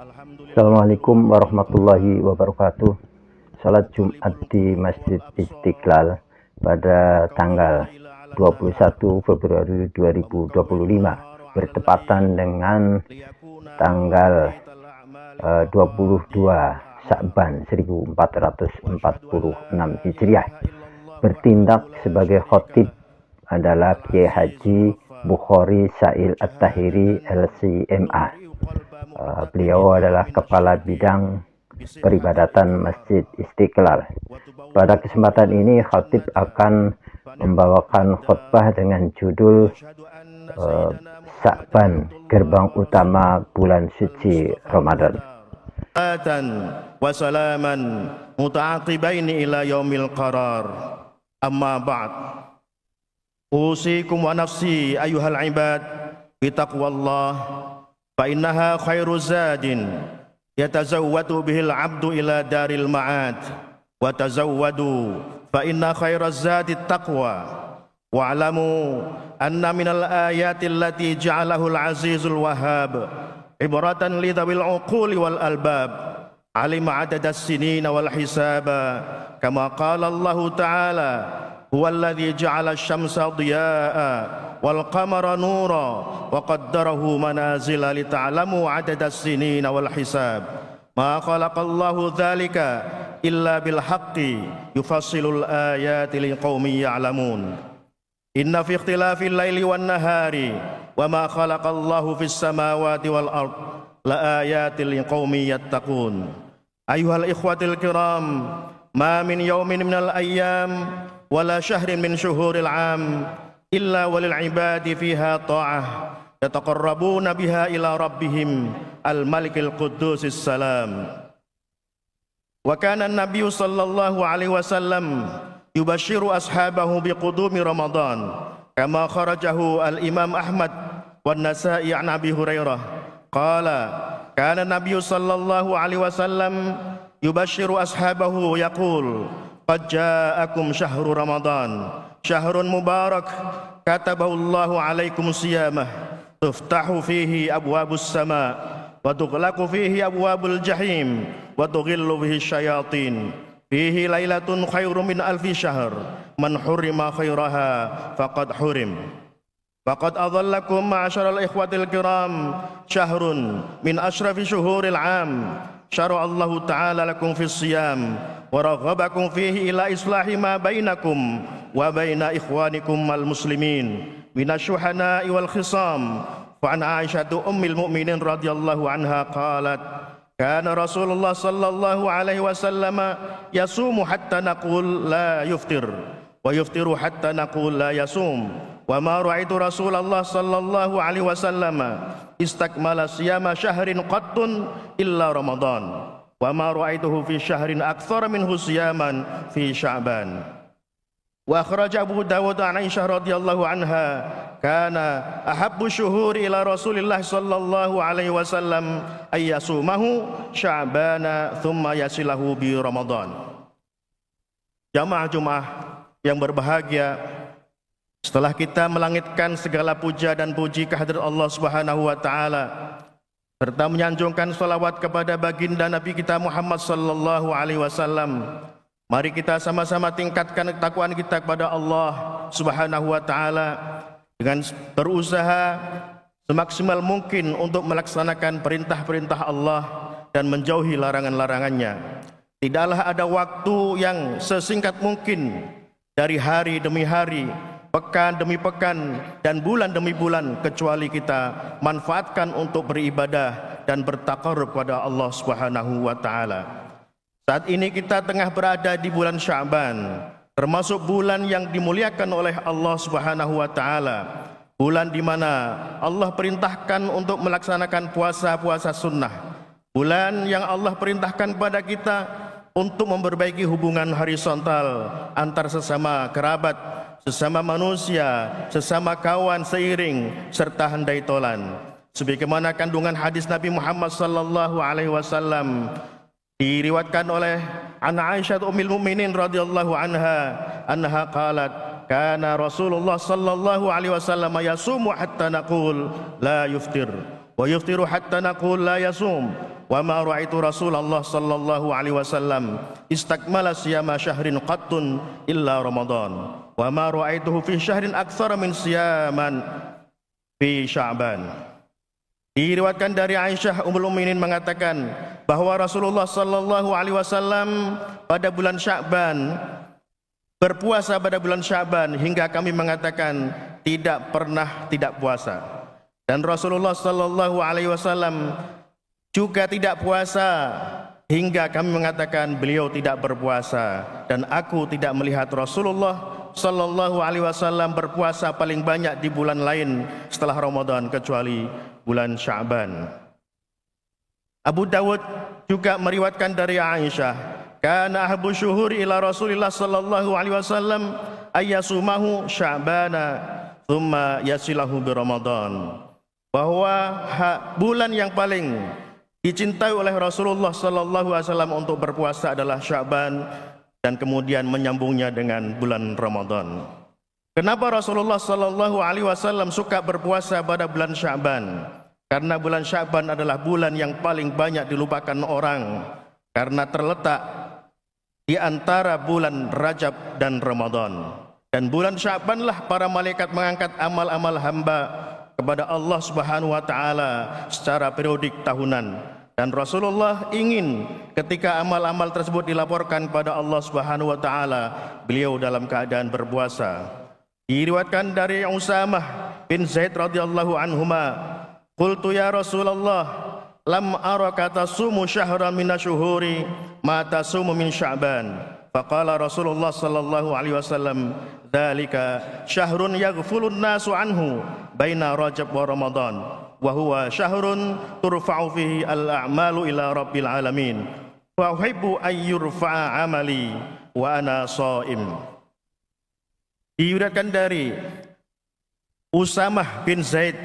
Assalamualaikum warahmatullahi wabarakatuh. Salat Jumat di Masjid Istiqlal pada tanggal 21 Februari 2025 bertepatan dengan tanggal 22 Sya'ban 1446 Hijriah. Bertindak sebagai khotib adalah Kiai Haji Bukhari Sa'il At-Tahiri LCMA. Beliau adalah Kepala Bidang Peribadatan Masjid Istiqlal. Pada kesempatan ini khatib akan membawakan khutbah dengan judul Sya'ban, Gerbang Utama Bulan Suci Ramadan. Wa salaman muta'aqibaini ila yaumil qarar. Amma ba'd. Usikum wa nafsi ayyuhal ibad bitaqwallah fa innaha khairu zadin yatazawwadu bihil abdu ila daril ma'ad wa tazawwadu fa inna khairaz zadi taqwa wa'lamu anna minal ayati allati ja'alahu al-azizul wahhab ibratan lidhawil uquli wal albab alima adadas sinina wal hisaba kama qala Allah ta'ala huwa alladhi ja'ala asy-syamsa diya'a wal qamara nura wa qaddarahu manazila li ta'lamu 'adadas sinina wal hisab ma khalaqallahu dzalika illa bil haqqi yufassilul ayati liqaumin ya'lamun inna fi ikhtilafil laili wan nahari wa ma khalaqallahu fis samawati wal ard la ayatin liqaumin yattaqun ayyuhal ikhwatil kiram ma min yawmin minal ayyam wala syahrin min syuhuril 'am illa walil ibadi fiha ta'ah yataqarrabuna biha ila rabbihim al-malikil qudusis salam wa kana an-nabiyyu sallallahu alaihi wasallam yubashiru ashabahu biqudumi ramadan kama kharajahu al-imam Ahmad wan Nasa'i an Abi Hurairah qala kana an-nabiyyu sallallahu alaihi wasallam yubashiru ashabahu yaqul qad ja'akum syahru ramadan syahrun mubarak katabahu Allahu alaikum siyamah tuftahu fihi abwabus sama wa tughlaqu fihi abwabul jahim wa tughillu fihi syayatin fihi lailatun khairum min alfi syahr man hurima khairaha faqad hurim faqad adhallakum ma'asyaral ikhwatil kiram syahrun min ashrafi syuhuril 'am syara Allah ta'ala lakum fis siyam wa raghabakum fihi ila islahi ma bainakum wa baina ikhwanikum al muslimin minasyuhana'i wal khisam fa an Aisyah ummul mukminin radhiyallahu anha qalat kana Rasulullah sallallahu alaihi wasallam yasumu hatta naqul la yuftir wa yuftiru hatta naqul la yasum wa ma ra'aitu Rasulullah sallallahu alaihi wasallam istakmala siyama syahrin qattun illa Ramadan wa ma ra'aituhu fi syahrin aktsara minhu siyaman fi Sya'ban wa akhraja Abu Dawud an Aisyah radhiyallahu anha kana ahabbu syuhuri ila Rasulillah sallallahu alaihi wasallam ay yasumahu Sya'bana thumma yasilahu bi Ramadan. Jamaah Jumat yang berbahagia, setelah kita melangitkan segala puja dan puji kehadirat Allah Subhanahu wa taala serta menyanjungkan salawat kepada baginda Nabi kita Muhammad sallallahu alaihi wasallam, mari kita sama-sama tingkatkan ketakwaan kita kepada Allah Subhanahu wa taala dengan berusaha semaksimal mungkin untuk melaksanakan perintah-perintah Allah dan menjauhi larangan-larangannya. Tidaklah ada waktu yang sesingkat mungkin dari hari demi hari, pekan demi pekan, dan bulan demi bulan kecuali kita manfaatkan untuk beribadah dan bertaqarrub kepada Allah Subhanahu wa taala. Saat ini kita tengah berada di bulan Sya'ban, termasuk bulan yang dimuliakan oleh Allah Subhanahu wa taala. Bulan di mana Allah perintahkan untuk melaksanakan puasa-puasa sunnah. Bulan yang Allah perintahkan kepada kita untuk memperbaiki hubungan horizontal antar sesama kerabat, sesama manusia, sesama kawan seiring serta handai tolan. Sebagaimana kandungan hadis Nabi Muhammad sallallahu alaihi wasallam diriwayatkan oleh Aisyah ummul mukminin radhiyallahu anha qalat kana Rasulullah sallallahu alaihi wasallam yasumu hatta naqul la yuftir wa yuftiru hatta naqul la yasum wa ma ra'aitu Rasulullah sallallahu alaihi wasallam istakmala siyama syahrin qattun illa Ramadan wa ma ra'aituhu fi syahrin aktsara min siyaman fi Sya'ban. Diriwayatkan dari Aisyah Ummul Mukminin mengatakan bahwa Rasulullah sallallahu alaihi wasallam pada bulan Sya'ban berpuasa pada bulan Sya'ban hingga kami mengatakan tidak pernah tidak puasa. Dan Rasulullah sallallahu alaihi wasallam juga tidak puasa hingga kami mengatakan beliau tidak berpuasa, dan aku tidak melihat Rasulullah sallallahu alaihi wasallam berpuasa paling banyak di bulan lain setelah Ramadan kecuali bulan Sya'ban. Abu Dawud juga meriwayatkan dari Aisyah, kana ahabbu syuhuri ila Rasulillah sallallahu alaihi wasallam ayyasumahu Sya'bana thumma yasilahu bi Ramadan, bahwa bulan yang paling dicintai oleh Rasulullah sallallahu alaihi wasallam untuk berpuasa adalah Sya'ban dan kemudian menyambungnya dengan bulan Ramadan. Kenapa Rasulullah sallallahu alaihi wasallam suka berpuasa pada bulan Sya'ban? Karena bulan Sya'ban adalah bulan yang paling banyak dilupakan orang karena terletak di antara bulan Rajab dan Ramadan. Dan bulan Sya'banlah para malaikat mengangkat amal-amal hamba kepada Allah Subhanahu wa taala secara periodik tahunan, dan Rasulullah ingin ketika amal-amal tersebut dilaporkan pada Allah Subhanahu wa taala beliau dalam keadaan berpuasa. Diriwayatkan dari Usamah bin Zaid radhiyallahu anhuma, qultu ya Rasulullah lam araka tasumu syahran minasyuhuri ma tasumu min Sya'ban. Faqala Rasulullah sallallahu alaihi wasallam, dzalika syahrun yaghfulun nasu anhu baina Rajab wa Ramadan wa huwa syahrun turfa'u fihi al-a'malu ila rabbil alamin wa uhibbu an yurfa'a amali wa ana shaim. Diriwayatkan dari Usamah bin Zaid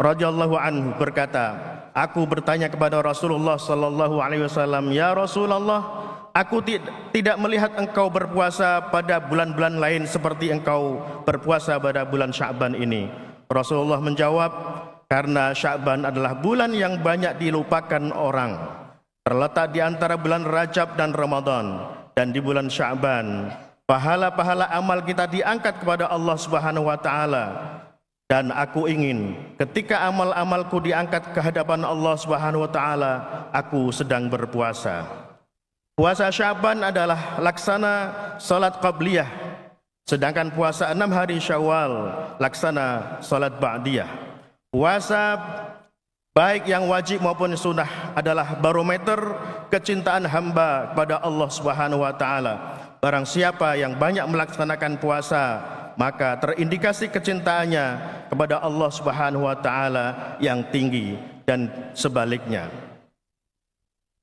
radhiyallahu anhu berkata, aku bertanya kepada Rasulullah sallallahu alaihi wasallam, ya Rasulullah, aku tidak melihat engkau berpuasa pada bulan-bulan lain seperti engkau berpuasa pada bulan Sya'ban ini. Rasulullah menjawab, karena Sya'ban adalah bulan yang banyak dilupakan orang, terletak di antara bulan Rajab dan Ramadan, dan di bulan Sya'ban pahala-pahala amal kita diangkat kepada Allah Subhanahu wa taala. Dan aku ingin ketika amal-amalku diangkat ke hadapan Allah Subhanahu wa taala, aku sedang berpuasa. Puasa Sya'ban adalah laksana salat qabliyah, sedangkan puasa 6 hari Syawal laksana salat ba'diyah. Puasa baik yang wajib maupun sunnah adalah barometer kecintaan hamba kepada Allah Subhanahu wa taala. Barang siapa yang banyak melaksanakan puasa, maka terindikasi kecintaannya kepada Allah Subhanahu wa taala yang tinggi, dan sebaliknya.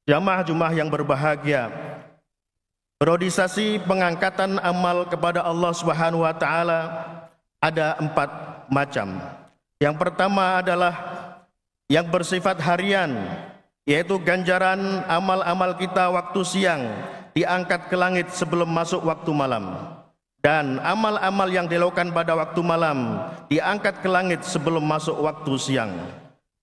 Jamaah-jamaah yang berbahagia, periodisasi pengangkatan amal kepada Allah Subhanahu wa taala ada 4 macam. Yang pertama adalah yang bersifat harian, yaitu ganjaran amal-amal kita waktu siang diangkat ke langit sebelum masuk waktu malam, dan amal-amal yang dilakukan pada waktu malam diangkat ke langit sebelum masuk waktu siang.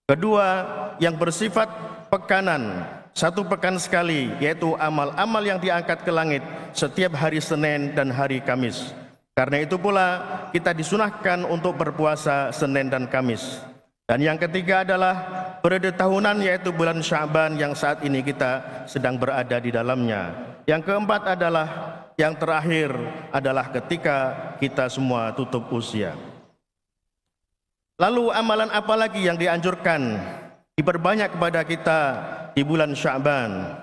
Kedua, yang bersifat pekanan, 1 pekan sekali, yaitu amal-amal yang diangkat ke langit setiap hari Senin dan hari Kamis. Karena itu pula kita disunahkan untuk berpuasa Senin dan Kamis. Dan yang ketiga adalah periode tahunan, yaitu bulan Sya'ban yang saat ini kita sedang berada di dalamnya. Yang keempat adalah, yang terakhir adalah ketika kita semua tutup usia. Lalu amalan apa lagi yang dianjurkan diperbanyak kepada kita di bulan Sya'ban?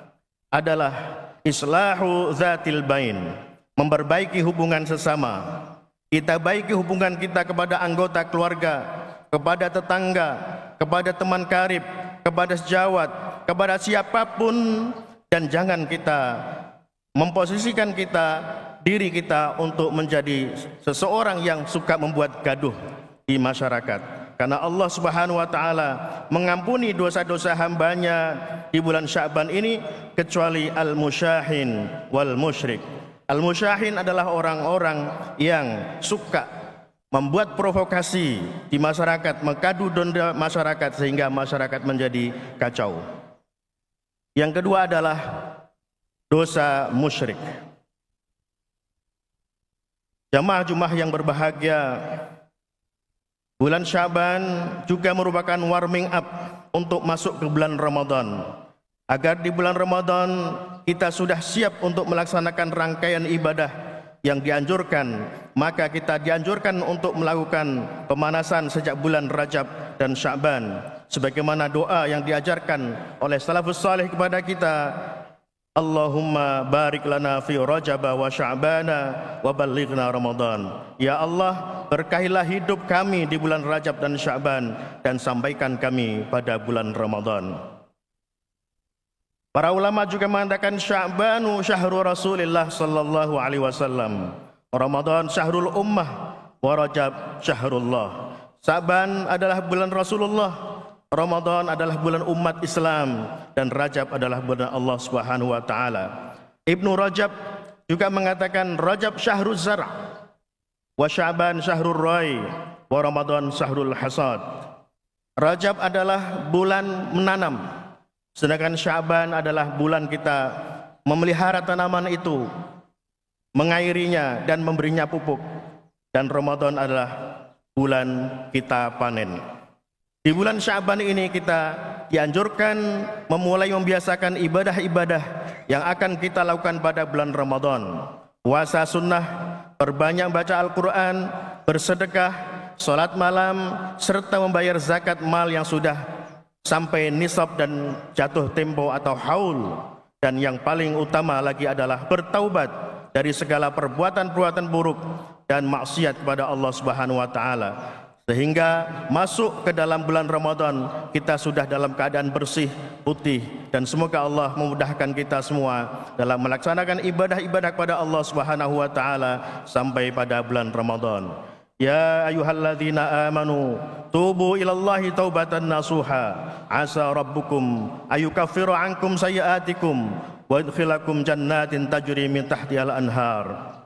Adalah islahu zatil bain, memperbaiki hubungan sesama. Kita baiki hubungan kita kepada anggota keluarga, kepada tetangga, kepada teman karib, kepada sejawat, kepada siapapun, dan jangan kita memposisikan diri kita untuk menjadi seseorang yang suka membuat gaduh di masyarakat. Karena Allah Subhanahu wa taala mengampuni dosa-dosa hambanya di bulan Sya'ban ini kecuali al-musyahin wal musyrik. Al-musyahin adalah orang-orang yang suka membuat provokasi di masyarakat, mengadu domba masyarakat sehingga masyarakat menjadi kacau. Yang kedua adalah dosa musyrik. Jamaah-jamaah yang berbahagia, bulan Sya'ban juga merupakan warming up untuk masuk ke bulan Ramadan. Agar di bulan Ramadan kita sudah siap untuk melaksanakan rangkaian ibadah yang dianjurkan, maka kita dianjurkan untuk melakukan pemanasan sejak bulan Rajab dan Sya'ban. Sebagaimana doa yang diajarkan oleh salafus salih kepada kita, Allahumma barik lana fi Rajab wa Sya'bana wa ballighna Ramadan. Ya Allah, berkahilah hidup kami di bulan Rajab dan Sya'ban dan sampaikan kami pada bulan Ramadan. Para ulama juga mengatakan Sya'banu syahrul Rasulillah sallallahu alaihi wasallam. Ramadan syahrul ummah wa Rajab syahrullah. Sya'ban adalah bulan Rasulullah, Ramadan adalah bulan umat Islam, dan Rajab adalah bulan Allah Subhanahu wa taala. Ibnu Rajab juga mengatakan Rajab syahrul zar' wa Sya'ban syahrul rai wa Ramadan syahrul hasad. Rajab adalah bulan menanam, sedangkan Sya'ban adalah bulan kita memelihara tanaman itu, mengairinya dan memberinya pupuk, dan Ramadan adalah bulan kita panen. Di bulan Sya'ban ini kita dianjurkan memulai membiasakan ibadah-ibadah yang akan kita lakukan pada bulan Ramadan. Puasa sunnah, perbanyak baca Al-Quran, bersedekah, salat malam, serta membayar zakat mal yang sudah sampai nisab dan jatuh tempo atau haul. Dan yang paling utama lagi adalah bertaubat dari segala perbuatan-perbuatan buruk dan maksiat kepada Allah Subhanahu wa taala. Sehingga masuk ke dalam bulan Ramadan kita sudah dalam keadaan bersih, putih, dan semoga Allah memudahkan kita semua dalam melaksanakan ibadah-ibadah kepada Allah Subhanahu wa taala sampai pada bulan Ramadan. Ya ayyuhalladzina amanu tubu ilallahi taubatan nasuha asa rabbukum ayukaffiru ankum sayyi'atikum wa yudkhilakum jannatin tajri min tahtihal anhar.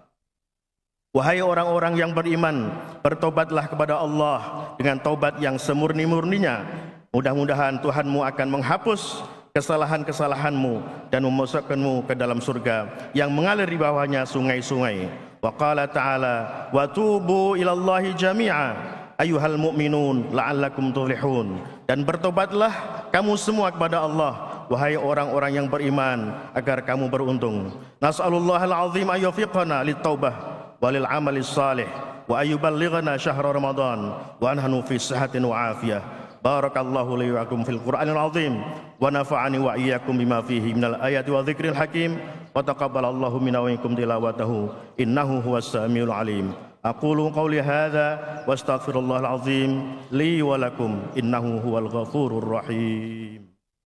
Wahai orang-orang yang beriman, bertobatlah kepada Allah dengan taubat yang semurni-murninya. Mudah-mudahan Tuhanmu akan menghapus kesalahan-kesalahanmu dan memasukkanmu ke dalam surga yang mengalir di bawahnya sungai-sungai. Wa qala ta'ala wa tubu ilallahi jami'a ayyuhal mu'minun la'allakum tuflihun. Dan bertobatlah kamu semua kepada Allah, wahai orang-orang yang beriman, agar kamu beruntung. Nas'alullahal azim ayyufiqana lit-taubah walil amali salih wa ayyuballighana syahr Ramadan wa nahnu fi sihatin wa afiyah. Barakallahu li wa lakum fil Qur'anil azim wa nafa'ani wa iyyakum bima fihi minal ayati wa dzikril hakim wa taqabbalallahu minna wa minkum tilawatahu innahu huwas samiul alim. Aqulu qawli hadza wa astaghfirullahal azim li wa lakum innahu huwal ghafurur rahim.